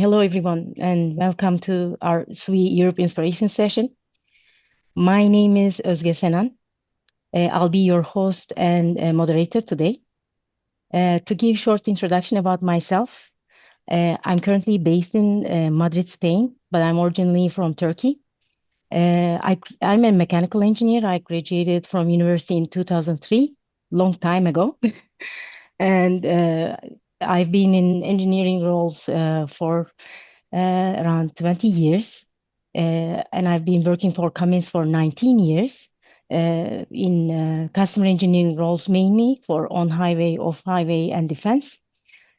hello everyone, and welcome to our SWE Europe Inspiration session. My name is Ozge Senan. I'll be your host and moderator today. To give short introduction about myself, I'm currently based in Madrid, Spain, but I'm originally from Turkey. I'm a mechanical engineer. I graduated from university in 2003, long time ago. And I've been in engineering roles for around 20 years. And I've been working for Cummins for 19 years in customer engineering roles, mainly for on-highway, off-highway, and defense.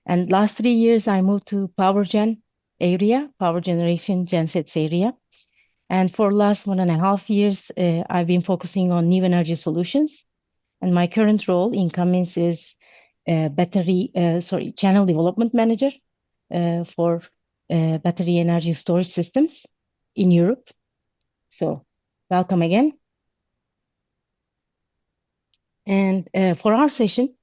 And last 3 years, I moved to power generation, gensets area. And for last 1.5 years, I've been focusing on new energy solutions. And my current role in Cummins is channel development manager for battery energy storage systems in Europe. So welcome again. And for our session,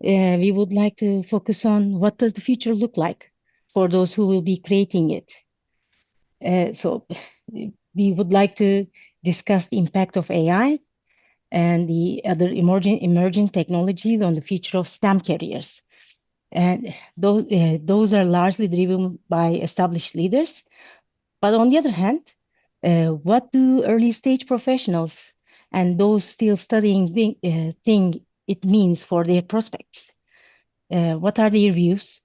we would like to focus on what does the future look like for those who will be creating it. So we would like to discuss the impact of AI and the other emerging technologies on the future of STEM careers. And those are largely driven by established leaders. But on the other hand, what do early stage professionals and those still studying think it means for their prospects? What are their views,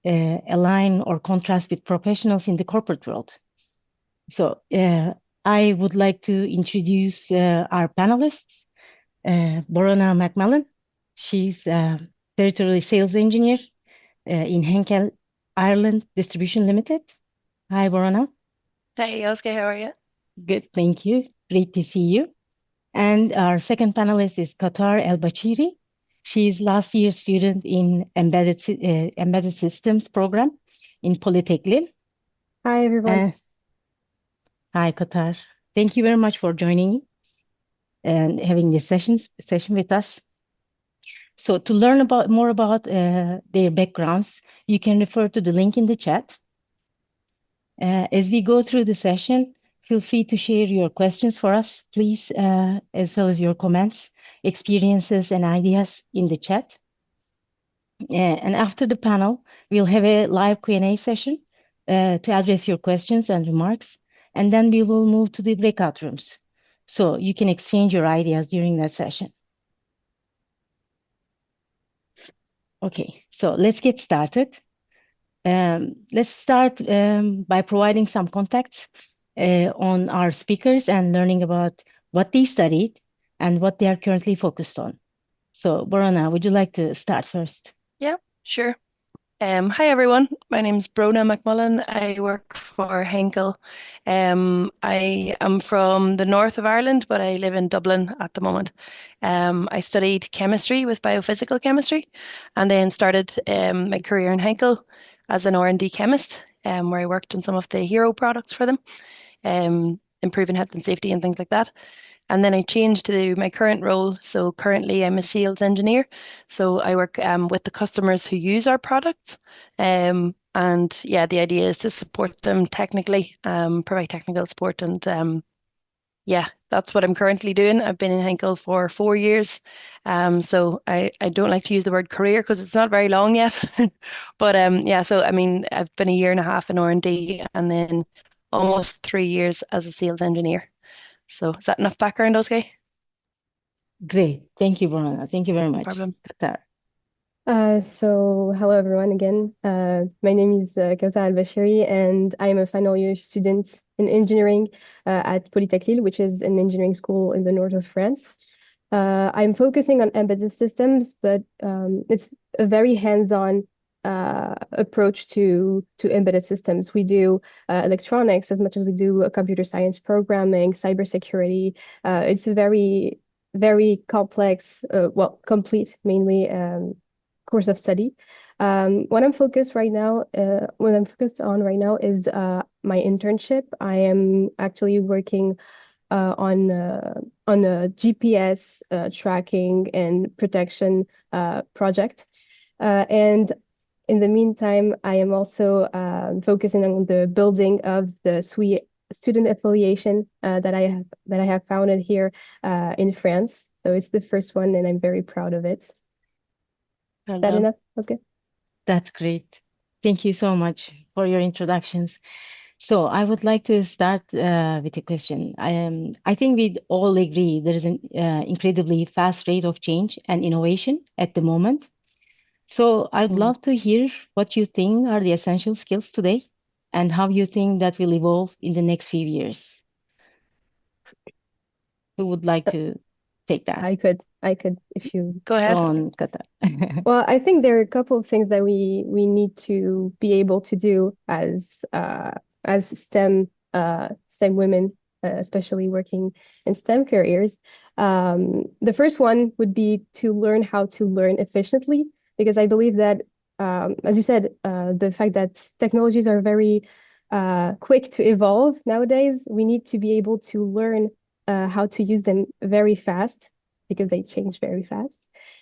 align or contrast with professionals in the corporate world? So I would like to introduce our panelists. Bronagh McMullan, she's a territory sales engineer in Henkel Ireland Distribution Ltd. Hi, Bronagh. Hey, Ozge, how are you? Good, thank you. Great to see you. And our second panelist is Kaoutar El Bachiri. She's last year student in embedded systems program in Polytech Lille. Hi, everyone. Hi, Kaoutar. Thank you very much for joining and having this session with us. So to learn more about their backgrounds, you can refer to the link in the chat. As we go through the session, feel free to share your questions for us, please, as well as your comments, experiences, and ideas in the chat. And after the panel, we'll have a live Q&A session to address your questions and remarks, and then we will move to the breakout rooms. So you can exchange your ideas during that session. Okay, so let's get started. Let's start by providing some context on our speakers and learning about what they studied and what they are currently focused on. So, Bronagh, would you like to start first? Yeah, sure. Hi, everyone. My name's Bronagh McMullan. I work for Henkel. I am from the north of Ireland, but I live in Dublin at the moment. I studied chemistry with biophysical chemistry and then started my career in Henkel as an R&D chemist, where I worked on some of the hero products for them, improving health and safety and things like that. And then I changed to my current role. So currently I'm a sales engineer. So I work with the customers who use our products. And yeah, the idea is to support them technically, provide technical support. And yeah, that's what I'm currently doing. I've been in Henkel for 4 years. So I don't like to use the word career because it's not very long yet. But yeah, so I mean, I've been a year and a half in R&D and then almost 3 years as a sales engineer. So is that enough background, Ozge? Great. Thank you, Bronagh. Thank you very No much. problem. Kaoutar. So hello, everyone, again. My name is Kaoutar El Bachiri, and I'm a final year student in engineering at Polytech Lille, which is an engineering school in the north of France. I'm focusing on embedded systems, but it's a very hands-on approach to embedded systems. We do electronics as much as we do computer science programming, cybersecurity. It's a very, very complex, well, complete mainly course of study. What I'm focused on right now is my internship. I am actually working on a GPS tracking and protection project. And in the meantime, I am also focusing on the building of the SWE student affiliation that I have founded here in France. So it's the first one, and I'm very proud of it. Is Well that done. enough? That's good. That's great. Thank you so much for your introductions. So I would like to start with a question. I think we all agree there is an incredibly fast rate of change and innovation at the moment. So I'd Mm. love to hear what you think are the essential skills today and how you think that will evolve in the next few years. Who would like Uh, to take that? I could, if you. Go Go ahead. on, Qatar. Well, I think there are a couple of things that we need to be able to do as STEM women, especially working in STEM careers. The first one would be to learn how to learn efficiently, because I believe that, as you said, the fact that technologies are very quick to evolve nowadays, we need to be able to learn how to use them very fast because they change very fast.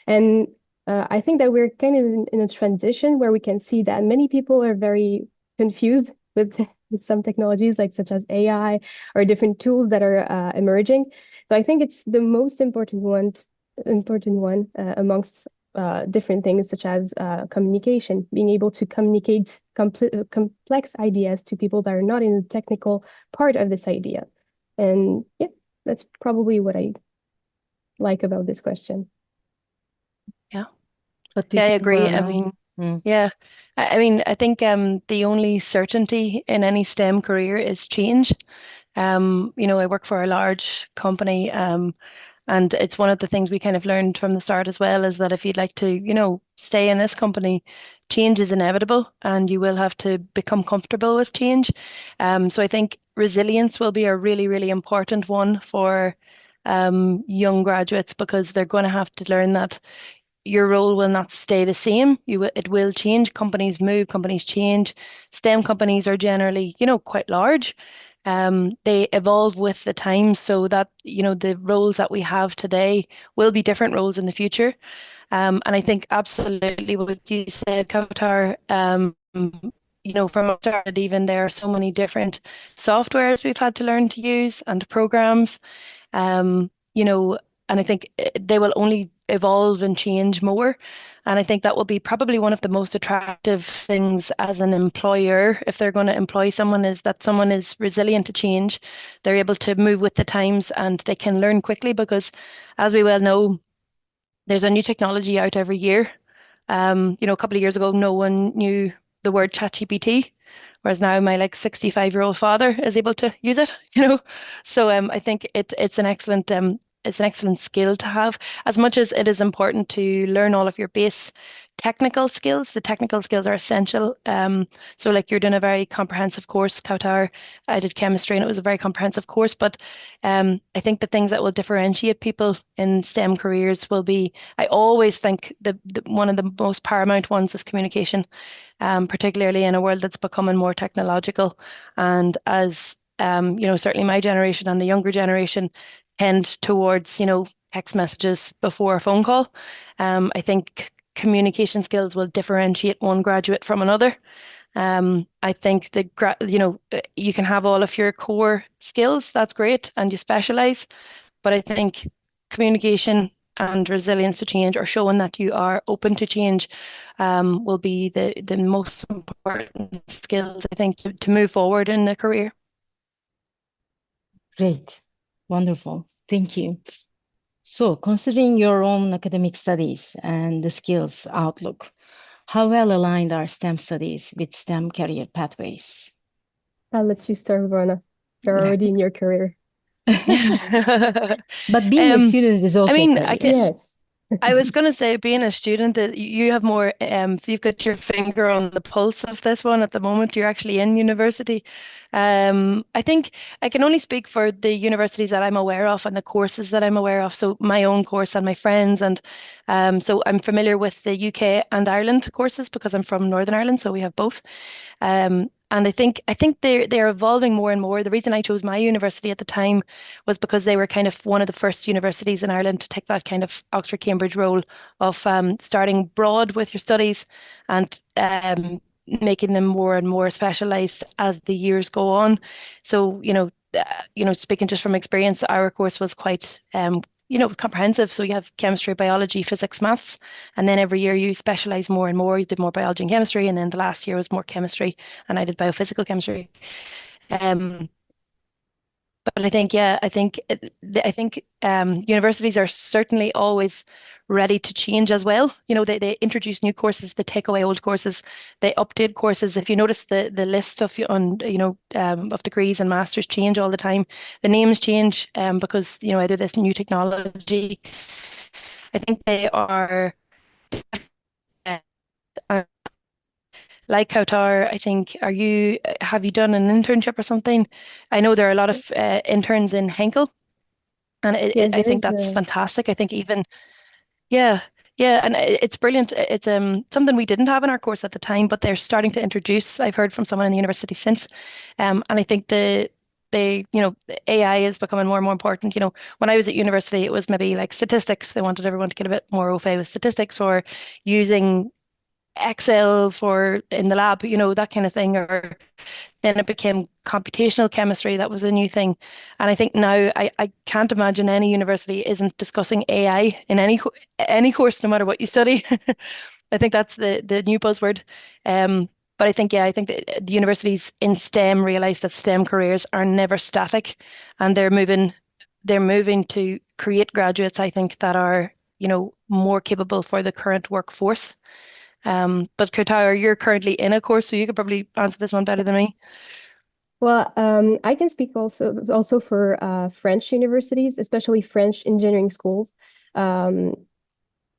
And I think that we're kind of in a transition where we can see that many people are very confused with, with some technologies, like such as AI or different tools that are emerging. So I think it's the most important one amongst different things, such as communication, being able to communicate complex ideas to people that are not in the technical part of this idea. And yeah, that's probably what I like about this question. Yeah. What do you Yeah, I think, agree. I Bronagh? mean, Mm, yeah. I mean, I think the only certainty in any STEM career is change. I work for a large company, and it's one of the things we kind of learned from the start as well is that if you'd like to, stay in this company, change is inevitable and you will have to become comfortable with change. So I think resilience will be a really, really important one for young graduates because they're going to have to learn that your role will not stay the same. It will change. Companies move, companies change. STEM companies are generally, quite large. They evolve with the times so that, the roles that we have today will be different roles in the future. And I think absolutely what you said, Kaoutar, from the start, even there are so many different softwares we've had to learn to use and programs. Um, you know, and I think they will only evolve and change more. And I think that will be probably one of the most attractive things as an employer if they're going to employ someone is that someone is resilient to change. They're able to move with the times and they can learn quickly because, as we well know, there's a new technology out every year. A couple of years ago, no one knew the word ChatGPT, whereas now my 65-year-old father is able to use it. So I think it's an excellent skill to have. As much as it is important to learn all of your base technical skills, the technical skills are essential. So like you're doing a very comprehensive course, Kautar. I did chemistry and it was a very comprehensive course, but I think the things that will differentiate people in STEM careers will be, I always think the one of the most paramount ones is communication, particularly in a world that's becoming more technological. And as certainly my generation and the younger generation tend towards, text messages before a phone call. I think communication skills will differentiate one graduate from another. I think you can have all of your core skills, that's great, and you specialize, but I think communication and resilience to change or showing that you are open to change will be the most important skills, I think, to move forward in a career. great. Wonderful. Thank you. So, considering your own academic studies and the skills outlook, how well aligned are STEM studies with STEM career pathways? I'll let you start, Verona. You're already in your career. But being a Um, student is I also a mean, career. Yes. I was going to say, being a student, you have more, you've got your finger on the pulse of this one at the moment. You're actually in university. I think I can only speak for the universities that I'm aware of and the courses that I'm aware of. So my own course and my friends. And so I'm familiar with the UK and Ireland courses because I'm from Northern Ireland. So we have both. I think they're evolving more and more. The reason I chose my university at the time was because they were kind of one of the first universities in Ireland to take that kind of Oxford Cambridge role of starting broad with your studies and making them more and more specialized as the years go on. So, speaking just from experience, our course was quite comprehensive. So you have chemistry, biology, physics, maths, and then every year you specialize more and more. You did more biology and chemistry, and then the last year was more chemistry, and I did biophysical chemistry. Um, but I think, yeah, I think universities are certainly always ready to change as well. They introduce new courses, they take away old courses, they update courses. If you notice the list of degrees and masters change all the time. The names change because either this new technology. I think they are uh, like Kaoutar. I think have you done an internship or something? I know there are a lot of interns in Henkel. And Yes, I there think is that's fantastic. I think even, yeah, yeah, and it's brilliant. It's something we didn't have in our course at the time, but they're starting to introduce. I've heard from someone in the university since, and I think the AI is becoming more and more important. When I was at university, it was maybe like statistics. They wanted everyone to get a bit more au fait with statistics or using Excel for in the lab, that kind of thing, or then it became computational chemistry. That was a new thing. And I think now I can't imagine any university isn't discussing AI in any course, no matter what you study. I think that's the new buzzword. But I think, yeah, I think that the universities in STEM realize that STEM careers are never static, and they're moving to create graduates, I think, that are, more capable for the current workforce. But Kaoutar, you're currently in a course, so you could probably answer this one better than me. Well, I can speak also for French universities, especially French engineering schools. Um,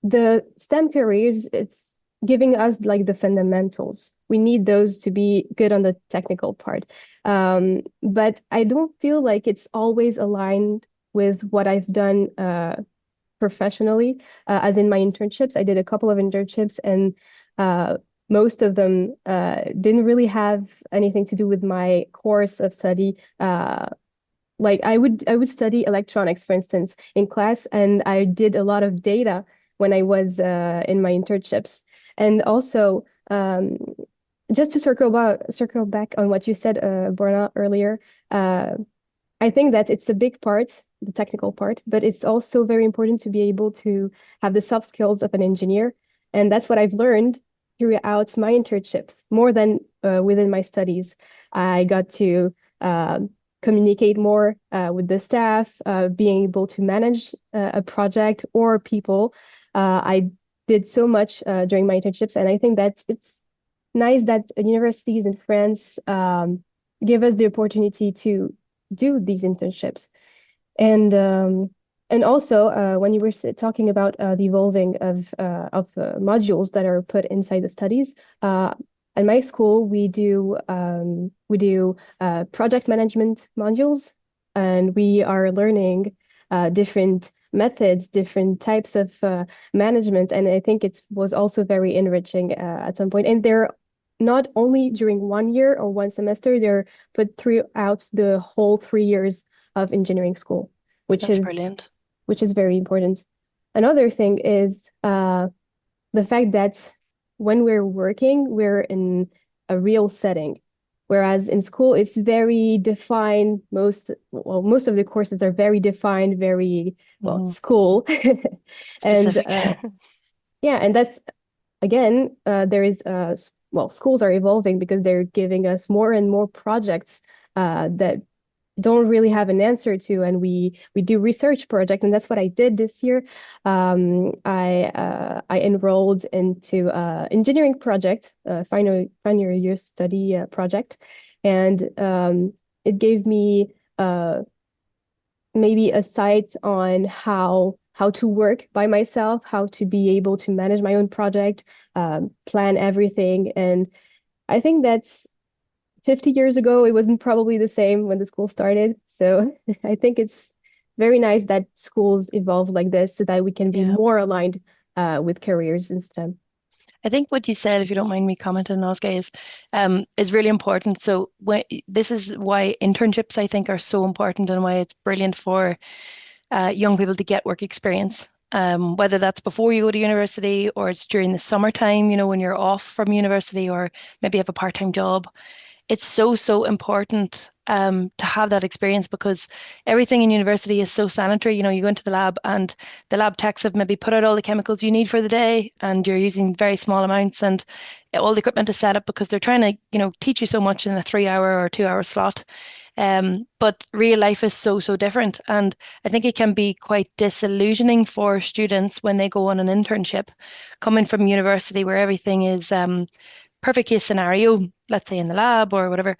the STEM careers, it's giving us like the fundamentals. We need those to be good on the technical part. But I don't feel like it's always aligned with what I've done professionally, as in my internships. I did a couple of internships, and uh, most of them didn't really have anything to do with my course of study. Like I would study electronics, for instance, in class, and I did a lot of data when I was in my internships. And also, just to circle back on what you said, Borna, earlier, uh, I think that it's a big part, the technical part, but it's also very important to be able to have the soft skills of an engineer. And that's what I've learned throughout my internships, more than within my studies. I got to uh, communicate more with the staff, being able to manage a project or people. I did so much during my internships, and I think that it's nice that universities in France give us the opportunity to do these internships. And also, when you were talking about the evolving of modules that are put inside the studies, at my school we do project management modules, and we are learning different methods, different types of management, and I think it was also very enriching at some point. And they're not only during 1 year or one semester, they're put throughout the whole 3 years of engineering school, which That's is brilliant. which is very important. Another thing is the fact that when we're working, we're in a real setting, whereas in school it's very defined. Most of the courses are very defined, very well Hmm. school, and Specific. yeah, and that's again, there is schools are evolving because they're giving us more and more projects that don't really have an answer to, and we do research project, and that's what I did this year. I enrolled into engineering project, final year study project, and it gave me maybe a sight on how to work by myself, how to be able to manage my own project, plan everything, and I think that's 50 years ago, it wasn't probably the same when the school started. So I think it's very nice that schools evolve like this so that we can be Yeah. more aligned with careers in STEM. I think what you said, if you don't mind me commenting, Ozge, is really important. So this is why internships, I think, are so important and why it's brilliant for young people to get work experience. Whether that's before you go to university or it's during the summertime, when you're off from university or maybe you have a part-time job. It's so, so important to have that experience because everything in university is so sanitary. You go into the lab and the lab techs have maybe put out all the chemicals you need for the day and you're using very small amounts and all the equipment is set up because they're trying to, teach you so much in a 3 hour or 2 hour slot. But real life is so, so different. And I think it can be quite disillusioning for students when they go on an internship coming from university where everything is perfect case scenario, let's say in the lab or whatever.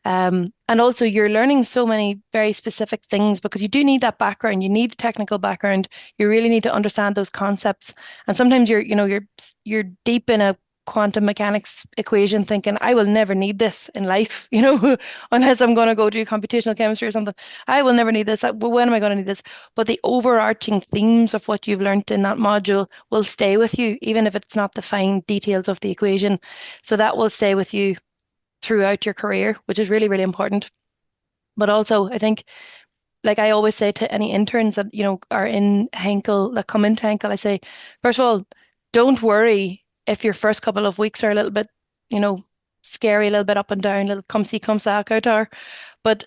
And also you're learning so many very specific things because you do need that background. You need the technical background. You really need to understand those concepts. And sometimes you're deep in a quantum mechanics equation thinking, I will never need this in life, unless I'm going to go do computational chemistry or something. I will never need this. Well, when am I going to need this? But the overarching themes of what you've learned in that module will stay with you, even if it's not the fine details of the equation. So that will stay with you throughout your career, which is really, really important. But also, I think, like I always say to any interns that, are in Henkel, that come into Henkel, I say, first of all, don't worry if your first couple of weeks are a little bit, you know, scary, a little bit up and down, a little come see, come sack Kaoutar. But,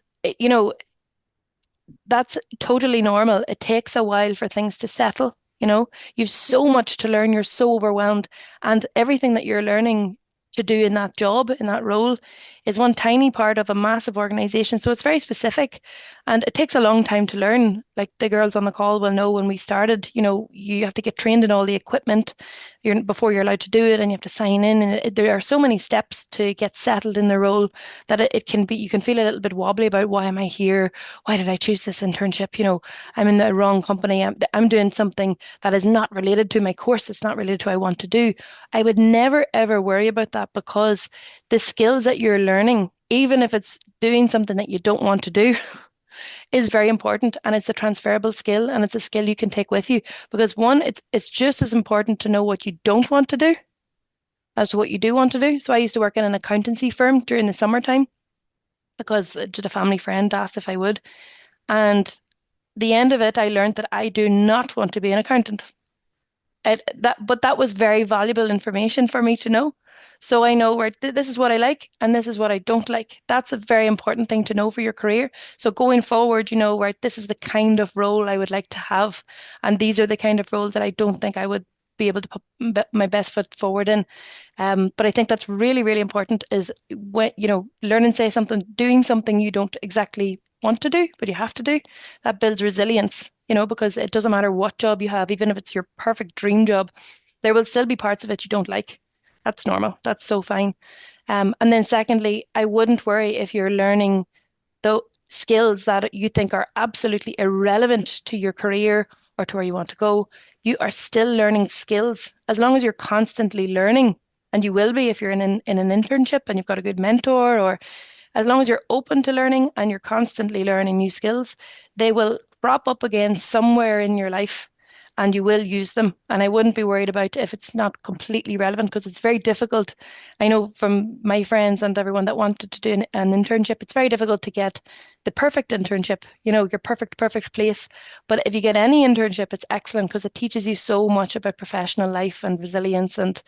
that's totally normal. It takes a while for things to settle. You've so much to learn, you're so overwhelmed, and everything that you're learning to do in that job, in that role, is one tiny part of a massive organization. So it's very specific and it takes a long time to learn. Like the girls on the call will know when we started, you have to get trained in all the equipment before you're allowed to do it and you have to sign in. And there are so many steps to get settled in the role that it can be, you can feel a little bit wobbly about why am I here? Why did I choose this internship? I'm in the wrong company. I'm doing something that is not related to my course. It's not related to what I want to do. I would never, ever worry about that because the skills that you're learning, even if it's doing something that you don't want to do, is very important and it's a transferable skill and it's a skill you can take with you because one, it's just as important to know what you don't want to do as to what you do want to do. So I used to work in an accountancy firm during the summertime because just a family friend asked if I would. And the end of it, I learned that I do not want to be an accountant. But that was very valuable information for me to know. So I know where this is what I like and this is what I don't like. That's a very important thing to know for your career. So going forward, where this is the kind of role I would like to have, and these are the kind of roles that I don't think I would be able to put my best foot forward in. But I think that's really, really important is when, learn and say something, doing something you don't exactly want to do, but you have to do. That builds resilience, because it doesn't matter what job you have, even if it's your perfect dream job, there will still be parts of it you don't like. That's normal. That's so fine. And then secondly, I wouldn't worry if you're learning the skills that you think are absolutely irrelevant to your career or to where you want to go. You are still learning skills as long as you're constantly learning, and you will be if you're in an internship and you've got a good mentor, or as long as you're open to learning and you're constantly learning new skills, they will crop up again somewhere in your life and you will use them. And I wouldn't be worried about if it's not completely relevant because it's very difficult. I know from my friends and everyone that wanted to do an internship, it's very difficult to get the perfect internship, your perfect place. But if you get any internship, it's excellent because it teaches you so much about professional life and resilience and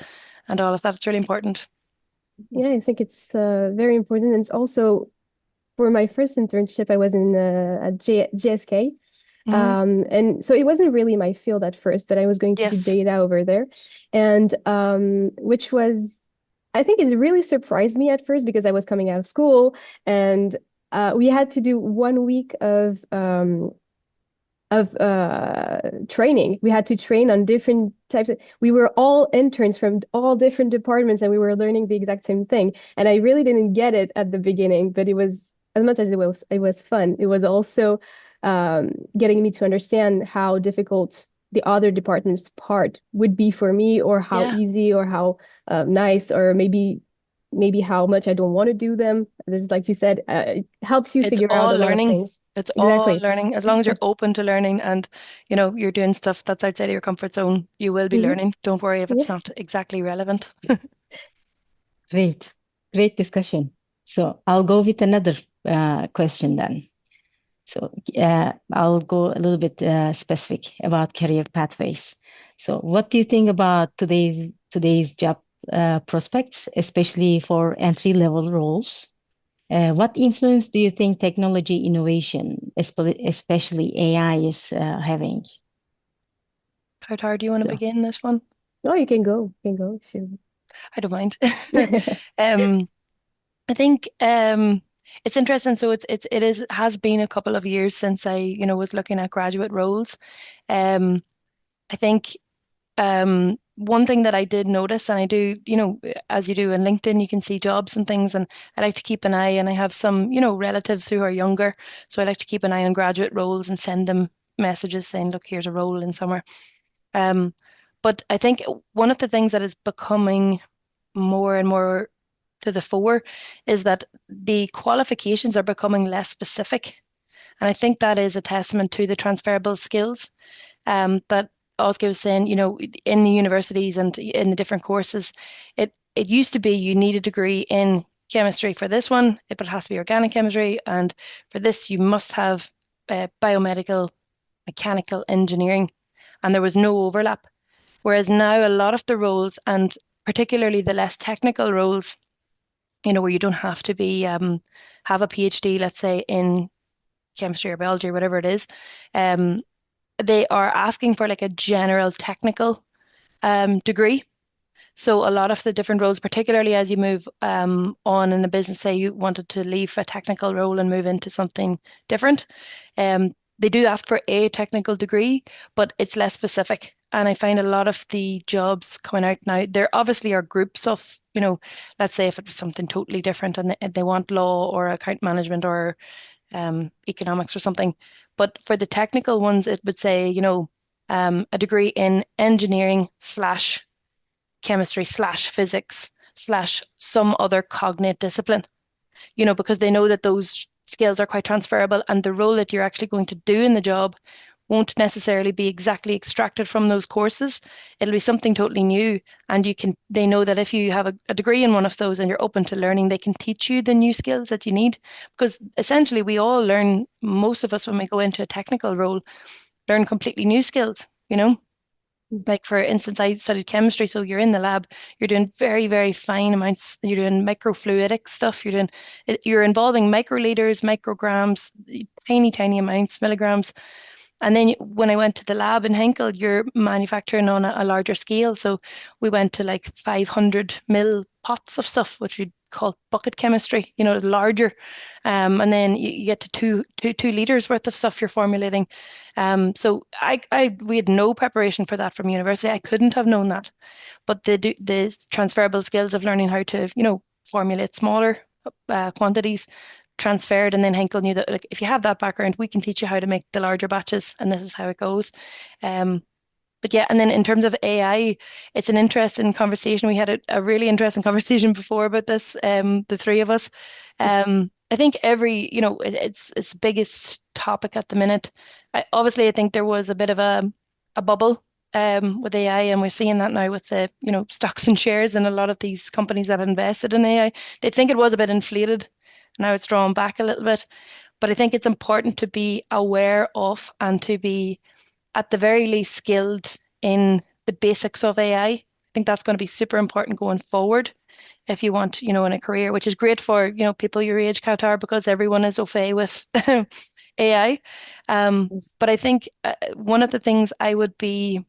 all of that. It's really important. Yeah, I think it's very important. And it's also for my first internship, I was in at GSK. Mm, And so it wasn't really my field at first, but I was going to do yes. data over there. And which was, I think it really surprised me at first because I was coming out of school and we had to do 1 week of training. We had to train on different types of, we were all interns from all different departments and we were learning the exact same thing. And I really didn't get it at the beginning, but it was, as much as it was fun, it was also getting me to understand how difficult the other department's part would be for me, or how Yeah. easy, or how nice, or maybe how much I don't want to do them. There's, like you said, it helps you It's figure out all a lot of learning. things. It's all Exactly. learning. As long as you're open to learning and, you're doing stuff that's outside of your comfort zone, you will be Hmm. learning. Don't worry if it's Yeah. not exactly relevant. Great, great discussion. So I'll go with another question then. So I'll go a little bit specific about career pathways. So what do you think about today's job prospects, especially for entry level roles? What influence do you think technology innovation, especially AI, is having? Kaoutar, do you want to So, begin this one? Oh, you can go. You can go if you. I don't mind. Um, I think it's interesting. So it has been a couple of years since I, was looking at graduate roles. Um, I think one thing that I did notice, and I do, as you do in LinkedIn, you can see jobs and things, and I like to keep an eye, and I have some, relatives who are younger, so I like to keep an eye on graduate roles and send them messages saying, look, here's a role in somewhere. Um, but I think one of the things that is becoming more and more to the fore is that the qualifications are becoming less specific. And I think that is a testament to the transferable skills that Ozge was saying, in the universities and in the different courses, it used to be you need a degree in chemistry for this one, but it has to be organic chemistry, and for this you must have biomedical, mechanical engineering, and there was no overlap. Whereas now a lot of the roles, and particularly the less technical roles, where you don't have to be have a PhD, let's say in chemistry or biology or whatever it is, um, they are asking for like a general technical degree. So a lot of the different roles, particularly as you move on in a business, say you wanted to leave a technical role and move into something different, they do ask for a technical degree, but it's less specific. And I find a lot of the jobs coming out now, there obviously are groups of, let's say if it was something totally different and they want law or account management or economics or something. But for the technical ones, it would say, a degree in engineering slash chemistry slash physics slash some other cognate discipline, because they know that those skills are quite transferable and the role that you're actually going to do in the job won't necessarily be exactly extracted from those courses. It'll be something totally new. And they know that if you have a degree in one of those and you're open to learning, they can teach you the new skills that you need. Because essentially, we all learn, most of us, when we go into a technical role, learn completely new skills. Like for instance, I studied chemistry, so you're in the lab, you're doing very, very fine amounts, you're doing microfluidic stuff, you're involving microliters, micrograms, tiny, tiny amounts, milligrams. And then when I went to the lab in Henkel, you're manufacturing on a larger scale. So we went to like 500 mil pots of stuff, which we call bucket chemistry, larger. And then you get to two liters worth of stuff you're formulating. So we had no preparation for that from university. I couldn't have known that. But the transferable skills of learning how to, formulate smaller quantities transferred, and then Henkel knew that like if you have that background, we can teach you how to make the larger batches, and this is how it goes. Um, but yeah, and then in terms of AI, it's an interesting conversation. We had a really interesting conversation before about this, the three of us. I think it's the biggest topic at the minute. Obviously, I think there was a bit of a bubble with AI, and we're seeing that now with the stocks and shares and a lot of these companies that invested in AI. They think it was a bit inflated. Now it's drawn back a little bit, but I think it's important to be aware of and to be at the very least skilled in the basics of AI. I think that's going to be super important going forward if you want, in a career, which is great for, people your age, Qatar, because everyone is au fait with AI. But I think one of the things I would be,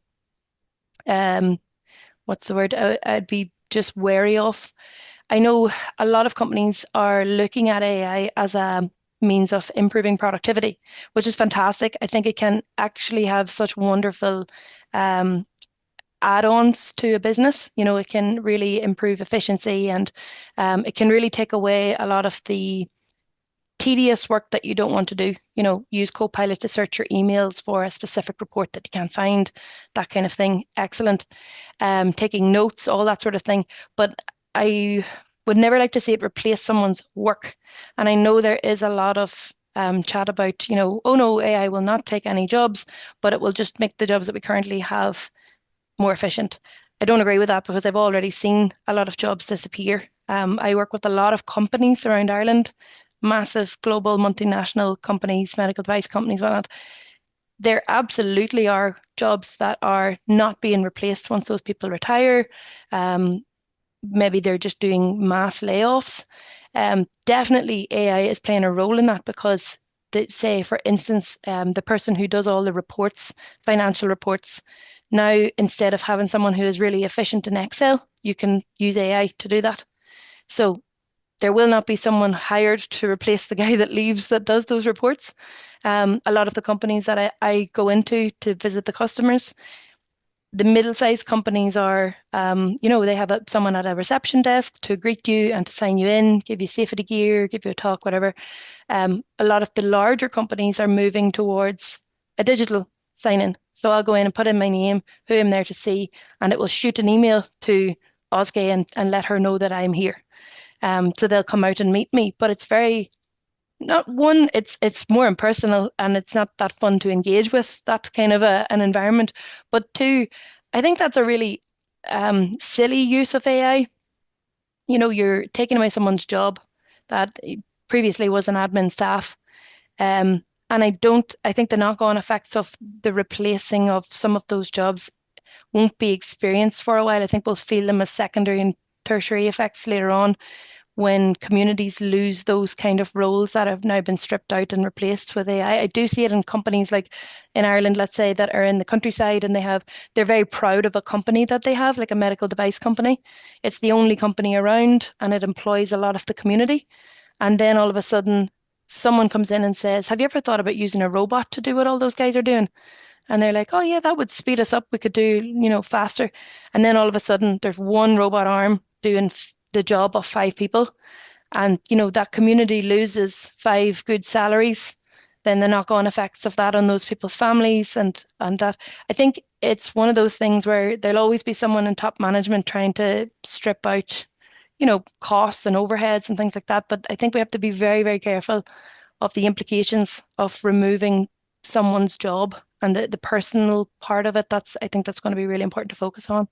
um, what's the word? I'd be just wary of. I know a lot of companies are looking at AI as a means of improving productivity, which is fantastic. I think it can actually have such wonderful um, add-ons to a business. It can really improve efficiency and it can really take away a lot of the tedious work that you don't want to do. Use Copilot to search your emails for a specific report that you can't find, that kind of thing. Excellent. Taking notes, all that sort of thing. But I would never like to see it replace someone's work. And I know there is a lot of chat about, oh no, AI will not take any jobs, but it will just make the jobs that we currently have more efficient. I don't agree with that because I've already seen a lot of jobs disappear. I work with a lot of companies around Ireland, massive global multinational companies, medical device companies, whatnot. There absolutely are jobs that are not being replaced once those people retire. Maybe they're just doing mass layoffs. Definitely AI is playing a role in that because say, for instance, the person who does all the reports, financial reports, now instead of having someone who is really efficient in Excel, you can use AI to do that. So there will not be someone hired to replace the guy that leaves that does those reports. A lot of the companies that I go into to visit the customers, the middle-sized companies are, they have someone at a reception desk to greet you and to sign you in, give you safety gear, give you a talk, whatever. A lot of the larger companies are moving towards a digital sign-in. So I'll go in and put in my name, who I'm there to see, and it will shoot an email to Ozge and let her know that I'm here. So they'll come out and meet me, but it's very not one, it's more impersonal and it's not that fun to engage with that kind of an environment. But two, I think that's a really silly use of AI. You're taking away someone's job that previously was an admin staff. And I think the knock-on effects of the replacing of some of those jobs won't be experienced for a while. I think we'll feel them as secondary and tertiary effects later on when communities lose those kind of roles that have now been stripped out and replaced with AI. I do see it in companies like in Ireland, let's say, that are in the countryside and they're very proud of a company that they have, like a medical device company. It's the only company around and it employs a lot of the community. And then all of a sudden, someone comes in and says, have you ever thought about using a robot to do what all those guys are doing? And they're like, oh yeah, that would speed us up. We could do, faster. And then all of a sudden there's one robot arm doing the job of five people. And, that community loses five good salaries. Then the knock-on effects of that on those people's families and that I think it's one of those things where there'll always be someone in top management trying to strip out, costs and overheads and things like that. But I think we have to be very, very careful of the implications of removing someone's job and the personal part of it. I think that's going to be really important to focus on.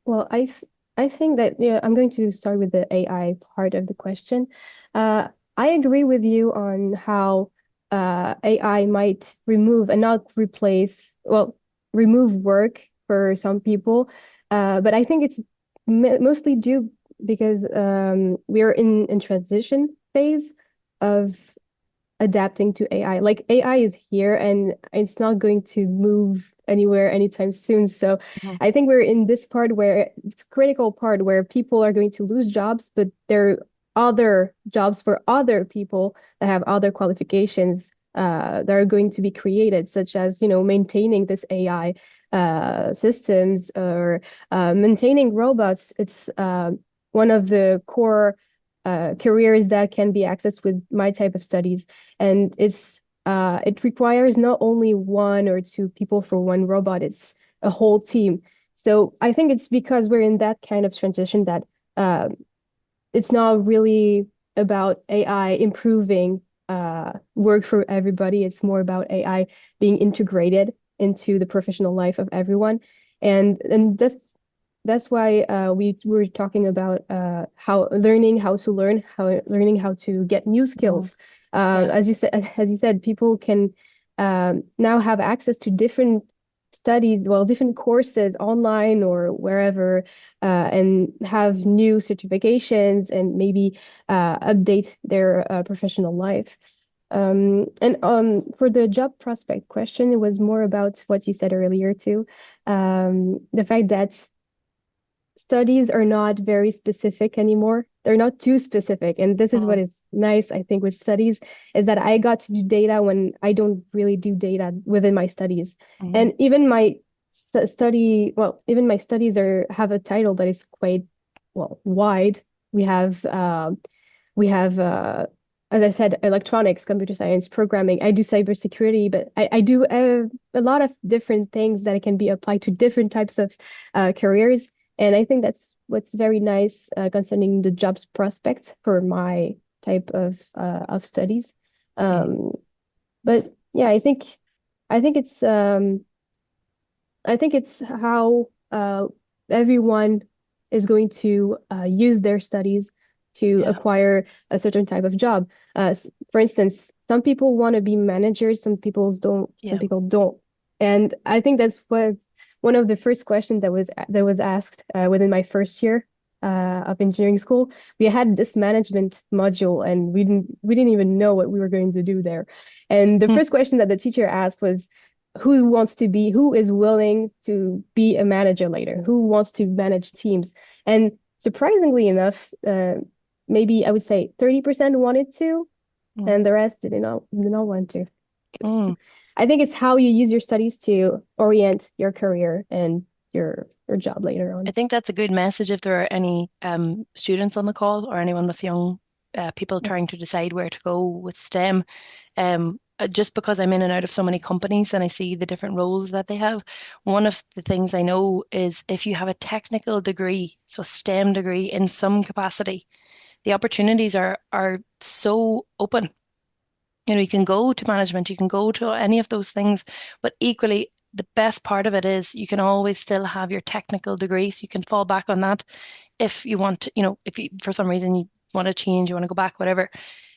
Well, I think that I'm going to start with the AI part of the question. I agree with you on how AI might remove and not replace, well, remove work for some people. But I think it's mostly due because we are in transition phase of adapting to AI. Like AI is here and it's not going to move anywhere anytime soon. So I think we're in this part where it's critical part where people are going to lose jobs, but there are other jobs for other people that have other qualifications that are going to be created, such as, maintaining this AI systems or maintaining robots. It's one of the core careers that can be accessed with my type of studies. And it requires not only one or two people for one robot, it's a whole team. So I think it's because we're in that kind of transition that it's not really about AI improving work for everybody. It's more about AI being integrated into the professional life of everyone. And that's why we were talking about how learning how to learn, learning how to get new skills. As you said, people can now have access to different studies, different courses online or wherever, and have new certifications and maybe update their professional life. And for the job prospect question, it was more about what you said earlier too. The fact that studies are not very specific anymore. They're not too specific. And this is what is nice, I think, with studies, is that I got to do data when I don't really do data within my studies. And even my even my studies have a title that is quite, wide. We have, as I said, electronics, computer science, programming. I do cybersecurity, but I do a lot of different things that can be applied to different types of careers. And I think that's what's very nice concerning the jobs prospects for my type of studies. But yeah, I think it's I think it's how everyone is going to use their studies to Yeah. acquire a certain type of job. For instance, some people want to be managers, some Yeah. people don't. And I think that's what one of the first questions that was asked within my first year of engineering school. We had this management module, and we didn't even know what we were going to do there. And the first question that the teacher asked was, who is willing to be a manager later? Who wants to manage teams? And surprisingly enough, maybe I would say 30% wanted to, Mm. and the rest did not want to. Mm. I think it's how you use your studies to orient your career and your job later I on. think that's a good message if there are any students on the call or anyone with young people trying to decide where to go with STEM. Just because I'm in and out of so many companies and I see the different roles that they have, one of the things I know is if you have a technical degree, so STEM degree in some capacity, the opportunities are so open. You know, you can go to management, you can go to any of those things, but equally, the best part of it is you can always still have your technical degree, so you can fall back on that if you want to, you know, if you for some reason you want to change, you want to go back, whatever.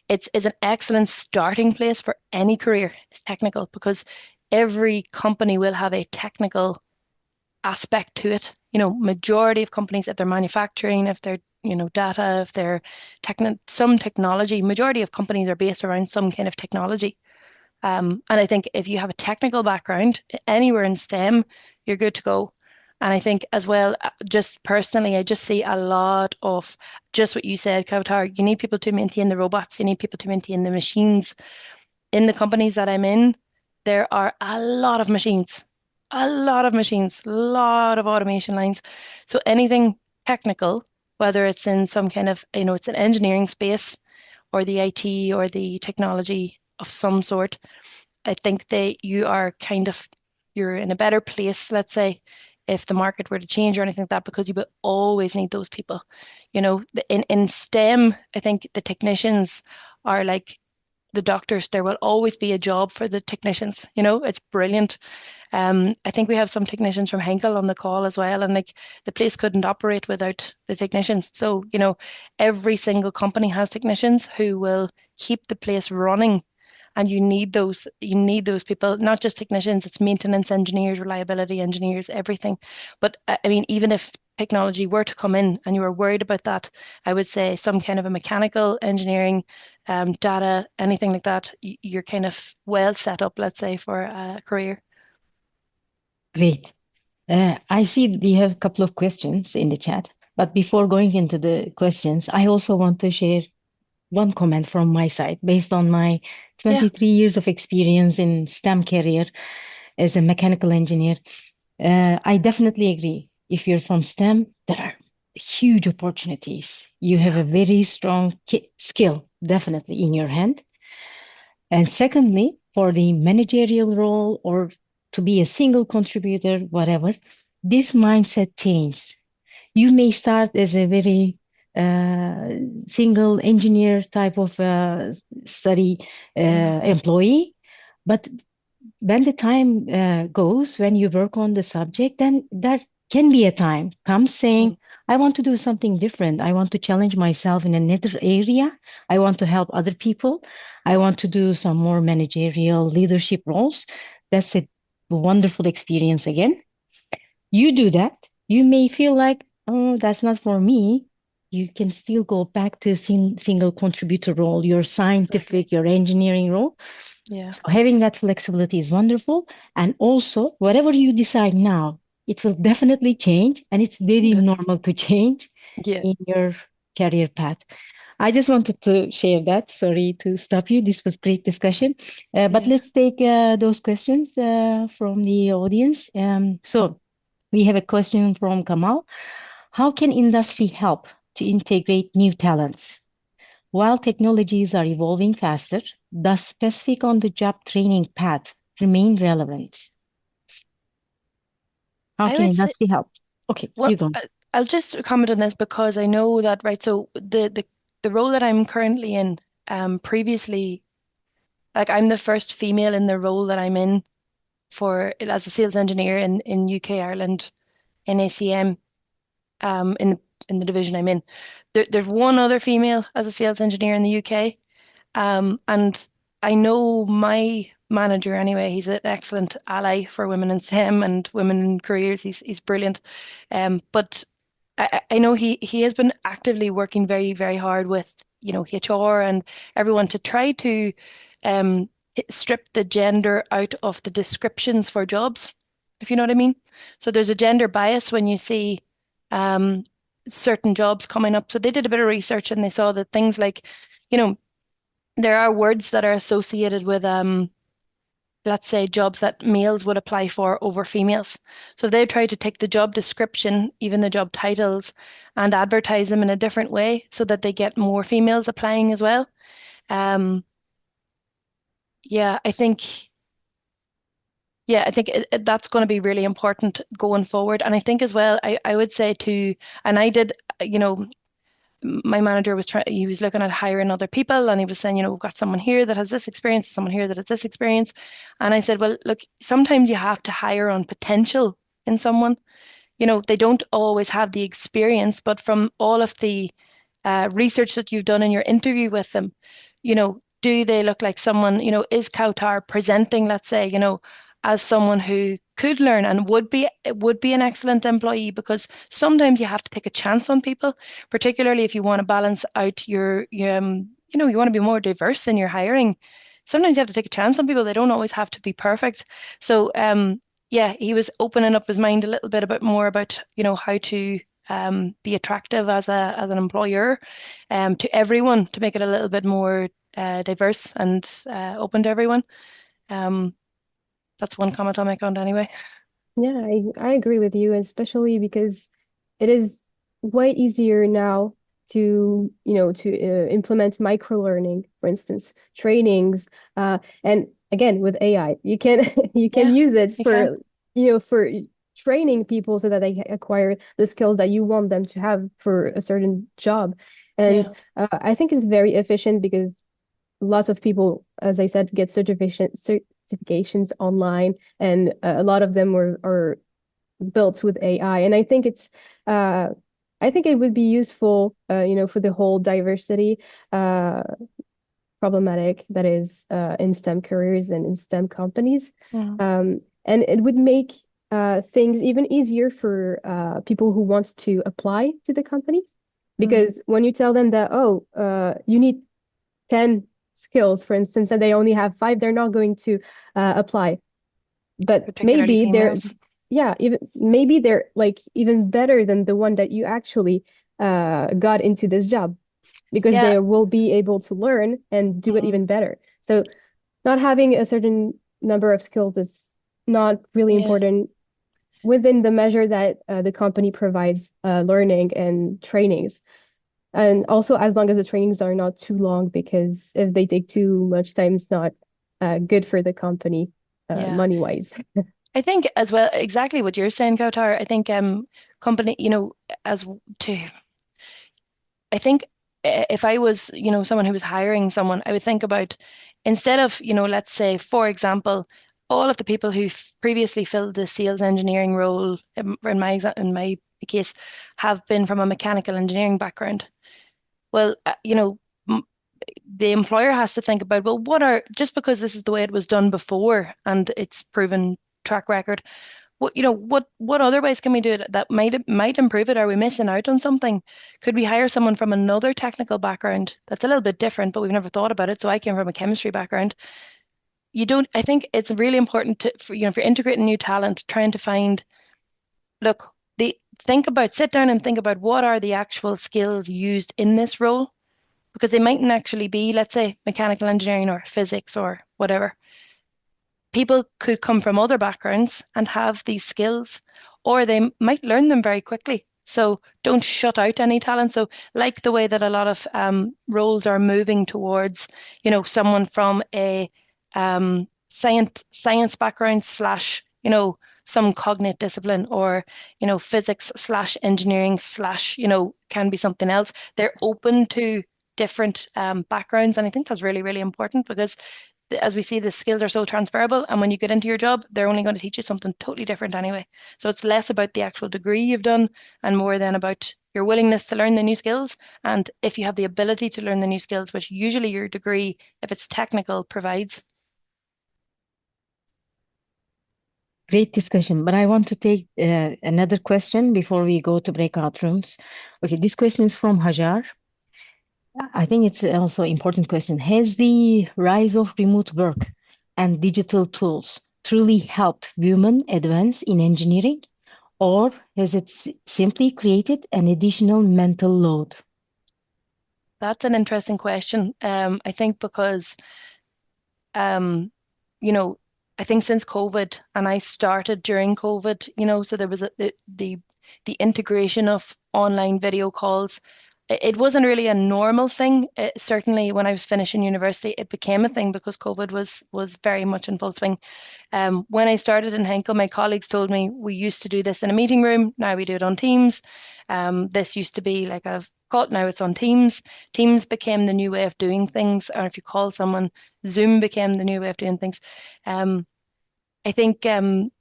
It's an excellent starting place for any career. It's technical because every company will have a technical aspect to it. You know, majority of companies, if they're manufacturing, if they're, you know, data, if they're some technology, majority of companies are based around some kind of technology. And I think if you have a technical background anywhere in STEM, you're good to go. And I think as well, just personally, I just see a lot of just what you said, Kaoutar. You need people to maintain the robots, you need people to maintain the machines. In the companies that I'm in, there are a lot of machines, a lot of automation lines. So anything technical, whether it's in some kind of, you know, it's an engineering space or the IT or the technology of some sort, I think that you're in a better place, let's say, if the market were to change or anything like that, because you will always need those people. You know, in STEM, I think the technicians are like the doctors. There will always be a job for the technicians. You know, it's brilliant. I think we have some technicians from Henkel on the call as well, and like the place couldn't operate without the technicians. So, you know, every single company has technicians who will keep the place running, and you need those people, not just technicians, it's maintenance engineers, reliability engineers, everything. But I mean, even if technology were to come in and you were worried about that, I would say some kind of a mechanical engineering, data, anything like that, you're kind of well set up, let's say, for a career. Great. I see we have a couple of questions in the chat, but before going into the questions, I also want to share one comment from my side based on my Yeah. 23 years of experience in STEM career as a mechanical engineer. I definitely agree. If you're from STEM, there are huge opportunities. You have Yeah. a very strong skill, definitely in your hand. And secondly, for the managerial role or to be a single contributor, whatever, this mindset changes. You may start as a very single engineer type of study Mm. employee, but when the time goes, when you work on the subject, then there can be a time comes Mm. saying, I want to do something different. I want to challenge myself in another area. I want to help other people. I want to do some more managerial leadership roles. That's a wonderful experience again. You do that. You may feel like, oh, that's not for me. You can still go back to single contributor role, your Exactly. scientific, your engineering role. Yeah. So having that flexibility is wonderful. And also, whatever you decide now, it will definitely change. And it's very Good. normal to change Yeah. in your career path. I just wanted to share that. Sorry to stop you. This was great discussion. But Yeah. let's take those questions from the audience. So we have a question from Kamal. How can industry help to integrate new talents? While technologies are evolving faster, does specific on-the-job training path remain relevant? How I can would say, industry help? Okay, well, you go. I'll just comment on this because I know that, right? So the role that I'm currently in, previously, like I'm the first female in the role that I'm in for as a sales engineer in UK Ireland in ACM, in the division I'm in. There's one other female as a sales engineer in the UK. And I know my manager anyway, he's an excellent ally for women in STEM and women in careers. He's brilliant. But I know he has been actively working very, very hard with, HR and everyone to try to um, strip the gender out of the descriptions for jobs, if you know what I mean. So there's a gender bias when you see um, certain jobs coming up. So they did a bit of research and they saw that things like, you know, there are words that are associated with let's say jobs that males would apply for over females. So they try to take the job description, even the job titles, and advertise them in a different way so that they get more females applying as well. Um, yeah, I think I think that's going to be really important going forward. And I think as well, I would say too, and I did, my manager was trying, he was looking at hiring other people and he was saying, we've got someone here that has this experience, someone here that has this experience. And I said, well, look, sometimes you have to hire on potential in someone. They don't always have the experience, but from all of the research that you've done in your interview with them, do they look like someone, is Kaoutar presenting, let's say, as someone who could learn and would be an excellent employee? Because sometimes you have to take a chance on people, particularly if you want to balance out you want to be more diverse in your hiring. Sometimes you have to take a chance on people. They don't always have to be perfect. So yeah, he was opening up his mind a little bit about more about, how to be attractive as an employer to everyone, to make it a little bit more diverse and open to everyone. Um, that's one comment I'll make on it anyway. Yeah, I agree with you, especially because it is way easier now to implement micro learning, for instance, trainings, and again with AI, you can you can Yeah, use it you can. for training people so that they acquire the skills that you want them to have for a certain job. And Yeah, I think it's very efficient because lots of people, as I said, get certifications online, and a lot of them are built with AI. And uh, I think it would be useful, for the whole diversity uh, problematic that is in STEM careers and in STEM companies. mm, And it would make things even easier for people who want to apply to the company. mm. Because when you tell them that, oh, you need 10 skills, for instance, and they only have 5, they're not going to apply. But Particularly females. even maybe they're like even better than the one that you actually got into this job, because Yeah, they will be able to learn and do it mm, even better. So not having a certain number of skills is not really yeah, important within the measure that the company provides learning and trainings. And also, as long as the trainings are not too long, because if they take too much time, it's not good for the company, yeah. money-wise. I think as well, exactly what you're saying, Kautar. I think company, as to I think if I was, someone who was hiring someone, I would think about instead of, let's say, for example, all of the people who previously filled the sales engineering role in my case have been from a mechanical engineering background. Well, the employer has to think about, well, just because this is the way it was done before and it's proven track record, what other ways can we do it that might improve it? Are we missing out on something? Could we hire someone from another technical background that's a little bit different, but we've never thought about it? So I came from a chemistry background. I think it's really important if you're integrating new talent, trying to find, look, sit down and think about what are the actual skills used in this role, because they mightn't actually be, let's say, mechanical engineering or physics or whatever. People could come from other backgrounds and have these skills, or they might learn them very quickly. So don't shut out any talent. So, like the way that a lot of roles are moving towards, someone from a science background slash, some cognate discipline, or physics slash engineering slash, can be something else. They're open to different backgrounds. And I think that's really, really important because as we see, the skills are so transferable. And when you get into your job, they're only going to teach you something totally different anyway. So it's less about the actual degree you've done and more than about your willingness to learn the new skills. And if you have the ability to learn the new skills, which usually your degree, if it's technical, provides. Great discussion, but I want to take another question before we go to breakout rooms. Okay, this question is from Hajar. I think it's also an important question. Has the rise of remote work and digital tools truly helped women advance in engineering, or has it simply created an additional mental load? That's an interesting question. I think because um, you know, I think since COVID, and I started during COVID, so there was the integration of online video calls. It wasn't really a normal thing. Certainly, when I was finishing university, it became a thing because COVID was very much in full swing. When I started in Henkel, my colleagues told me we used to do this in a meeting room. Now we do it on Teams. This used to be like a call. Now it's on Teams. Teams became the new way of doing things. Or if you call someone, Zoom became the new way of doing things. Um, I think um,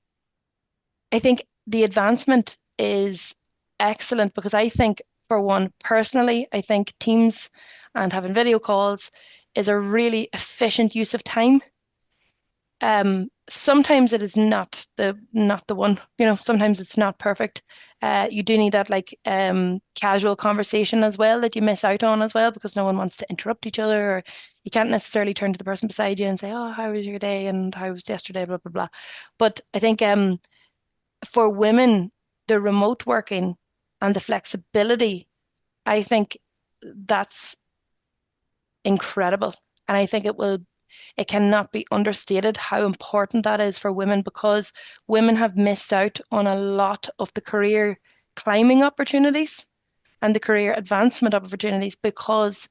I think the advancement is excellent because I think, for one, personally, I think Teams and having video calls is a really efficient use of time. Sometimes it is not the one, sometimes it's not perfect. You do need that like casual conversation as well that you miss out on as well because no one wants to interrupt each other, or you can't necessarily turn to the person beside you and say, "Oh, how was your day?" and "How was yesterday?" blah blah blah. But I think for women, the remote working and the flexibility, I think that's incredible. And I think it cannot be understated how important that is for women because women have missed out on a lot of the career climbing opportunities and the career advancement opportunities because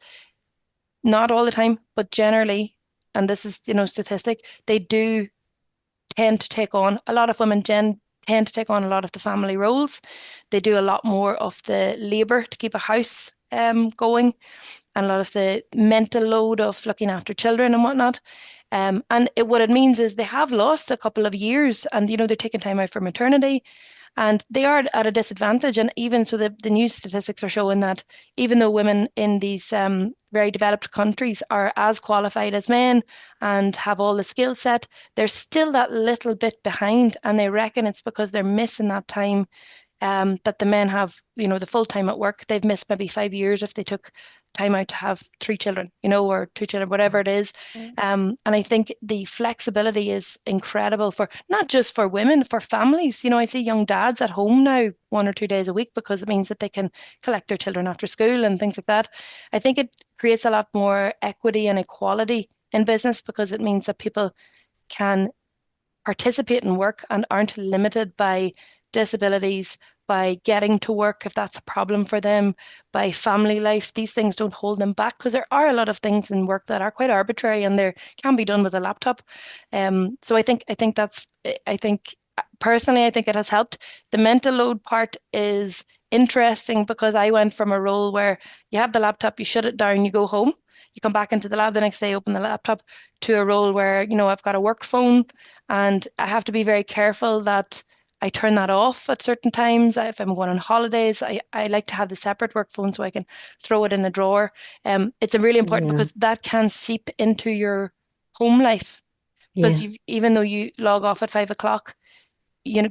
not all the time, but generally, and this is, statistic, they do tend to take on a lot of women tend to take on a lot of the family roles. They do a lot more of the labor to keep a house going and a lot of the mental load of looking after children and whatnot. What it means is they have lost a couple of years and, they're taking time out for maternity and they are at a disadvantage. And even so, the new statistics are showing that even though women in these very developed countries are as qualified as men and have all the skill set, they're still that little bit behind. And they reckon it's because they're missing that time that the men have, the full time at work. They've missed maybe 5 years if they took time out to have 3 children, or 2 children, whatever it is. And I think the flexibility is incredible for not just for women, for families. I see young dads at home now 1 or 2 days a week because it means that they can collect their children after school and things like that. I think it creates a lot more equity and equality in business because it means that people can participate in work and aren't limited by disabilities, by getting to work if that's a problem for them, by family life. These things don't hold them back because there are a lot of things in work that are quite arbitrary and they can be done with a laptop. So I think personally, I think it has helped. The mental load part is interesting because I went from a role where you have the laptop, you shut it down, you go home. You come back into the lab the next day, open the laptop, to a role where, I've got a work phone and I have to be very careful that I turn that off at certain times. If I'm going on holidays, I like to have the separate work phone so I can throw it in a drawer. It's really important Yeah, because that can seep into your home life. Because yeah, even though you log off at 5 o'clock,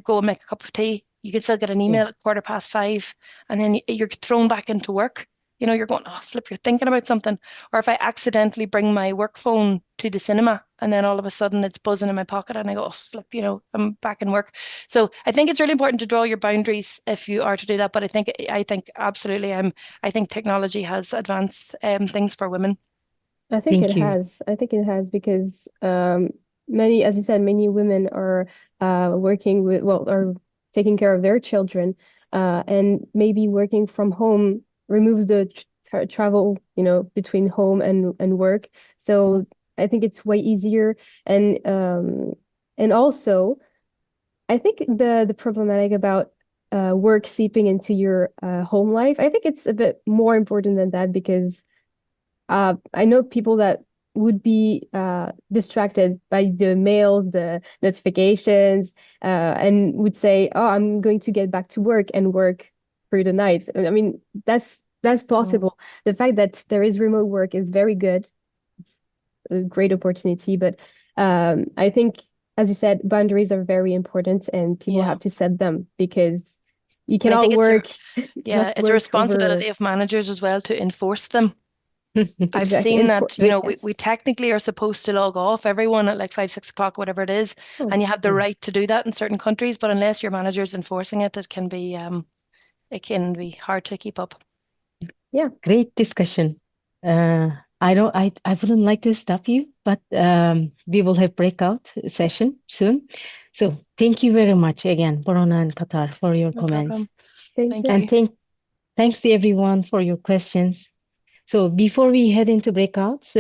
go and make a cup of tea. You can still get an yeah. email at 5:15, and then you're thrown back into work. You're going, oh, flip, you're thinking about something. Or if I accidentally bring my work phone to the cinema, and then all of a sudden it's buzzing in my pocket, and I go, oh, flip, I'm back in work. So I think it's really important to draw your boundaries if you are to do that. But I think absolutely, I think technology has advanced things for women. I think it Thank you. has. I think it has because as you said, many women are working are taking care of their children, and maybe working from home removes the travel, between home and work. So I think it's way easier, and also I think the problematic about work seeping into your home life, I think it's a bit more important than that because I know people that would be distracted by the mails, the notifications, and would say, "Oh, I'm going to get back to work and work through the night." I mean, that's Mm. possible. The fact that there is remote work is very good. It's a great opportunity, but I think, as you said, boundaries are very important, and people Yeah. have to set them because you And I cannot think work, yeah, not it's a work over responsibility of managers as well to enforce them. I've exactly. seen And for that, we yes. technically are supposed to log off everyone at like 5, 6 o'clock, whatever it is, Oh, and you have the Mm. right to do that in certain countries, but unless your manager's enforcing it, it can be hard to keep up. yeah. Great discussion. I wouldn't like to stop you, but we will have breakout session soon. So thank you very much again, Borona and Qatar, for your No comments. problem. Thank Thank you. And you. thanks to everyone for your questions. So before we head into breakouts,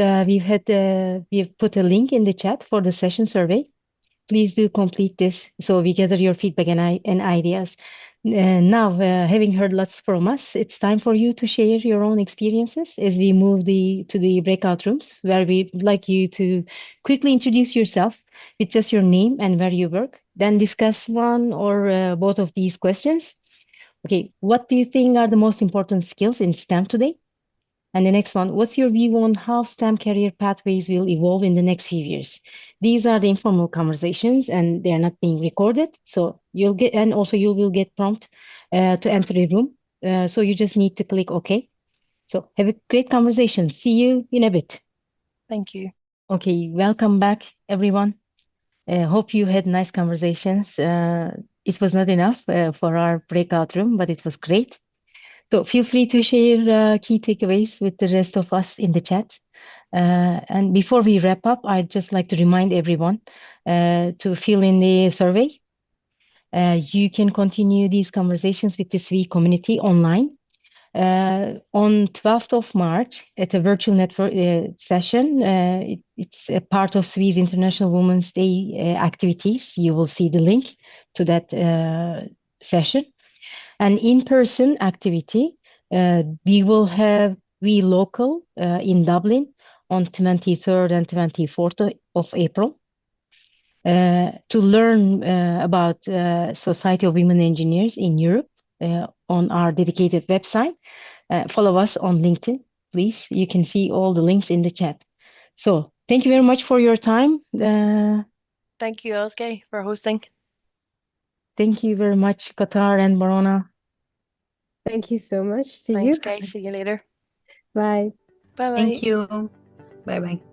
we've put a link in the chat for the session survey. Please do complete this so we gather your feedback and ideas. Now, having heard lots from us, it's time for you to share your own experiences as we move to the breakout rooms, where we'd like you to quickly introduce yourself with just your name and where you work, then discuss one or both of these questions. Okay, what do you think are the most important skills in STEM today? And the next one, what's your view on how STEM career pathways will evolve in the next few years? These are the informal conversations and they are not being recorded. So you'll get, and also you will get prompt to enter a room. So you just need to click OK. So have a great conversation. See you in a bit. Thank you. Okay, welcome back, everyone. Hope you had nice conversations. It was not enough for our breakout room, but it was great. So feel free to share key takeaways with the rest of us in the chat. And before we wrap up, I'd just like to remind everyone to fill in the survey. You can continue these conversations with the SWE community online. On 12th of March, at a virtual network session, it's a part of SWE's International Women's Day activities. You will see the link to that session. An in-person activity, we will have We Local in Dublin on 23rd and 24th of April. To learn about Society of Women Engineers in Europe on our dedicated website, follow us on LinkedIn, please. You can see all the links in the chat. So thank you very much for your time. Thank you, Ozge, for hosting. Thank you very much, Qatar and Barona. Thank you so much. See Thanks, you. guys. See you later. Bye. Bye bye. Thank you. Bye bye.